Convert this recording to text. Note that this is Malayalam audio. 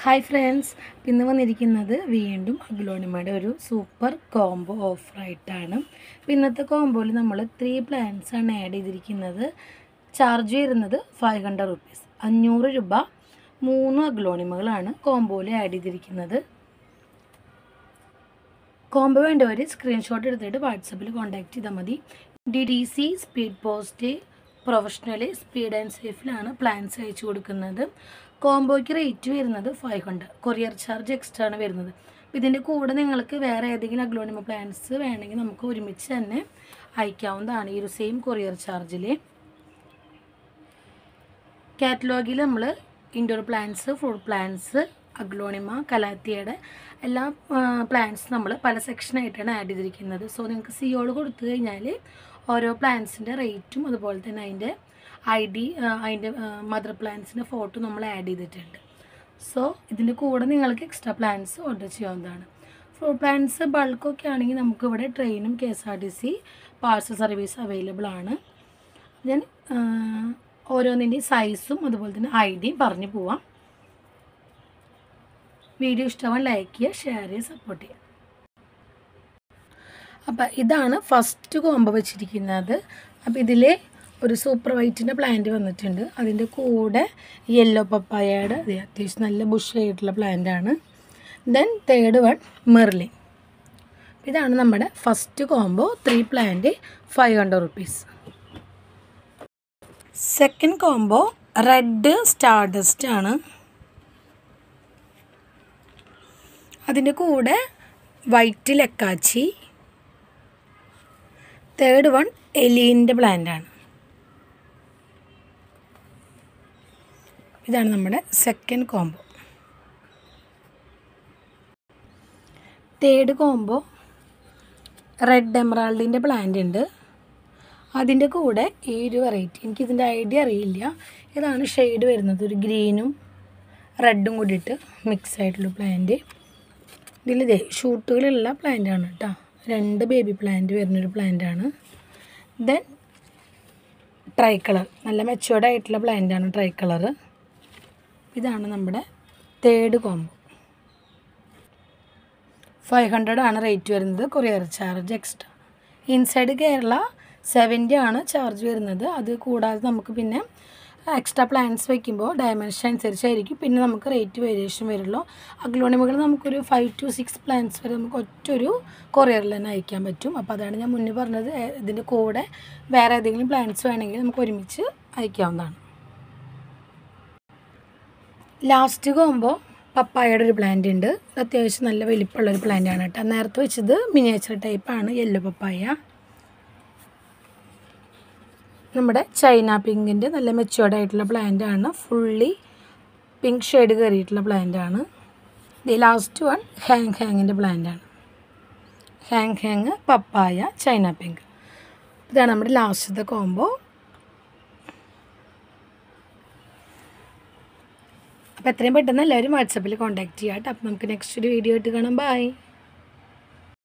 ഹായ് ഫ്രണ്ട്സ്, ഇന്ന് വന്നിരിക്കുന്നത് വീണ്ടും അഗ്ലോണിമയുടെ ഒരു സൂപ്പർ കോംബോ ഓഫറായിട്ടാണ്. ഇന്നത്തെ കോംബോയിൽ നമ്മൾ 3 പ്ലാൻസ് ആണ് ആഡ് ചെയ്തിരിക്കുന്നത്. ചാർജ് വരുന്നത് 500 റുപ്പീസ്, 500 രൂപ. 3 അഗ്ലോണിമകളാണ് കോംബോയിൽ ആഡ് ചെയ്തിരിക്കുന്നത്. കോംബോ വേണ്ടവർ സ്ക്രീൻഷോട്ട് എടുത്തിട്ട് വാട്സപ്പിൽ കോൺടാക്റ്റ് ചെയ്താൽ മതി. DDC speed post professionally speed and സേഫിലാണ് പ്ലാൻസ് അയച്ചു കൊടുക്കുന്നത്. കോംബോയ്ക്ക് റേറ്റ് വരുന്നത് 500, കൊറിയർ ചാർജ് എക്സ്ട്രാ ആണ് വരുന്നത്. ഇതിൻ്റെ കൂടെ നിങ്ങൾക്ക് വേറെ ഏതെങ്കിലും അഗ്ലോണിമ പ്ലാൻസ് വേണമെങ്കിൽ നമുക്ക് ഒരുമിച്ച് തന്നെ അയക്കാവുന്നതാണ് ഈ ഒരു സെയിം കൊറിയർ ചാർജിൽ. കാറ്റലോഗിൽ നമ്മൾ indoor plants, fruit plants, aglaonema, കലാത്തിയയുടെ എല്ലാ പ്ലാന്റ്സ് നമ്മൾ പല സെക്ഷനായിട്ടാണ് ആഡ് ചെയ്തിരിക്കുന്നത്. സോ നിങ്ങൾക്ക് സിയോട് കൊടുത്തു കഴിഞ്ഞാൽ ഓരോ പ്ലാന്റ്സിൻ്റെ റേറ്റും അതുപോലെ തന്നെ അതിൻ്റെ ID, അതിൻ്റെ മദർ പ്ലാന്റ്സിൻ്റെ ഫോട്ടോ നമ്മൾ ആഡ് ചെയ്തിട്ടുണ്ട്. സോ ഇതിൻ്റെ കൂടെ നിങ്ങൾക്ക് എക്സ്ട്രാ പ്ലാന്റ്സ് ഓർഡർ ചെയ്യാവുന്നതാണ്. ഫ്രൂട്ട് പ്ലാന്റ്സ് ബൾക്കൊക്കെ ആണെങ്കിൽ നമുക്കിവിടെ ട്രെയിനും KSRTC പാർസൽ സർവീസ് അവൈലബിൾ ആണ്. ഞാൻ ഓരോന്നിൻ്റെയും സൈസും അതുപോലെ തന്നെ IDയും പറഞ്ഞു പോവാം. വീഡിയോ ഇഷ്ടമാവാൻ ലൈക്ക് ചെയ്യുക, ഷെയർ ചെയ്യുക, സപ്പോർട്ട് ചെയ്യുക. അപ്പോൾ ഇതാണ് ഫസ്റ്റ് കോംബോ വെച്ചിരിക്കുന്നത്. അപ്പോൾ ഇതിൽ ഒരു സൂപ്പർ വൈറ്റിൻ്റെ പ്ലാന്റ് വന്നിട്ടുണ്ട്. അതിൻ്റെ കൂടെ യെല്ലോ പപ്പായയുടെ അത്യാവശ്യം നല്ല ബുഷ് ആയിട്ടുള്ള പ്ലാന്റാണ്. Then third one Merlin. ഇതാണ് നമ്മുടെ first combo. 3 plant 500 rupees. Second combo red stardust ആണ്. അതിൻ്റെ കൂടെ വൈറ്റ് ലക്കാച്ചി. തേർഡ് വൺ എലീൻ്റെ പ്ലാന്റാണ്. ഇതാണ് നമ്മുടെ second combo. Third combo red എമറാൾഡിൻ്റെ പ്ലാന്റ് ഉണ്ട്. അതിൻ്റെ കൂടെ ഈ ഒരു വെറൈറ്റി, എനിക്കിതിൻ്റെ ഐഡിയ അറിയില്ല, ഇതാണ് ഷെയ്ഡ് വരുന്നത്. ഒരു ഗ്രീനും റെഡും കൂടിയിട്ട് മിക്സ് ആയിട്ടുള്ള പ്ലാന്റ്. ഇതിലിതേ ഷൂട്ടുകളുള്ള പ്ലാന്റാണ് കേട്ടോ. 2 ബേബി പ്ലാന്റ് വരുന്നൊരു പ്ലാന്റാണ്. ദെൻ ട്രൈ കളർ, നല്ല മെച്ചുവേർഡ് ആയിട്ടുള്ള പ്ലാന്റാണ് ട്രൈ കളർ. ഇതാണ് നമ്മുടെ തേർഡ് കോംബോ. 500 ആണ് റേറ്റ് വരുന്നത്, courier charge extra. Inside Kerala 70 ആണ് ചാർജ് വരുന്നത്. അത് കൂടാതെ നമുക്ക് പിന്നെ എക്സ്ട്രാ പ്ലാൻസ് വയ്ക്കുമ്പോൾ ഡയമെൻഷൻ അനുസരിച്ചായിരിക്കും പിന്നെ നമുക്ക് റേറ്റ് വേരിയേഷൻ വരുള്ളൂ. അഗ്ലോണിമകൾ നമുക്കൊരു 5 to 6 പ്ലാൻസ് വരെ നമുക്ക് ഒറ്റൊരു കൊറിയറിൽ തന്നെ അയക്കാൻ പറ്റും. അപ്പോൾ അതാണ് ഞാൻ മുന്നേ പറഞ്ഞത്. ഇതിൻ്റെ കൂടെ വേറെ ഏതെങ്കിലും പ്ലാൻസ് വേണമെങ്കിൽ നമുക്ക് ഒരുമിച്ച് അയക്കാവുന്നതാണ്. ലാസ്റ്റ് കോംബോ പപ്പായയുടെ ഒരു പ്ലാന്റ് ഉണ്ട്. അത്യാവശ്യം നല്ല വലിപ്പമുള്ളൊരു പ്ലാന്റാണ് കേട്ടോ. നേരത്തെ വെച്ചത് മിനിയേച്ചർ ടൈപ്പാണ്, യെല്ലോ പപ്പായ. നമ്മുടെ ചൈന പിങ്കിൻ്റെ നല്ല മെച്ചുവേർഡ് ആയിട്ടുള്ള പ്ലാന്റാണ്. ഫുള്ളി പിങ്ക് ഷെയ്ഡ് കയറിയിട്ടുള്ള പ്ലാന്റാണ്. ലാസ്റ്റ് വൺ ഹാങ്ങിൻ്റെ പ്ലാന്റാണ്. ഹാങ് പപ്പായ ചൈന പിങ്ക്. ഇതാണ് നമ്മുടെ ലാസ്റ്റത്തെ കോംബോ. അപ്പോൾ എത്രയും പെട്ടെന്ന് എല്ലാവരും വാട്സപ്പിൽ കോൺടാക്റ്റ് ചെയ്യാം കേട്ടോ. അപ്പോൾ നമുക്ക് നെക്സ്റ്റ് ഒരു വീഡിയോ ആയിട്ട് കാണാം. ബൈ.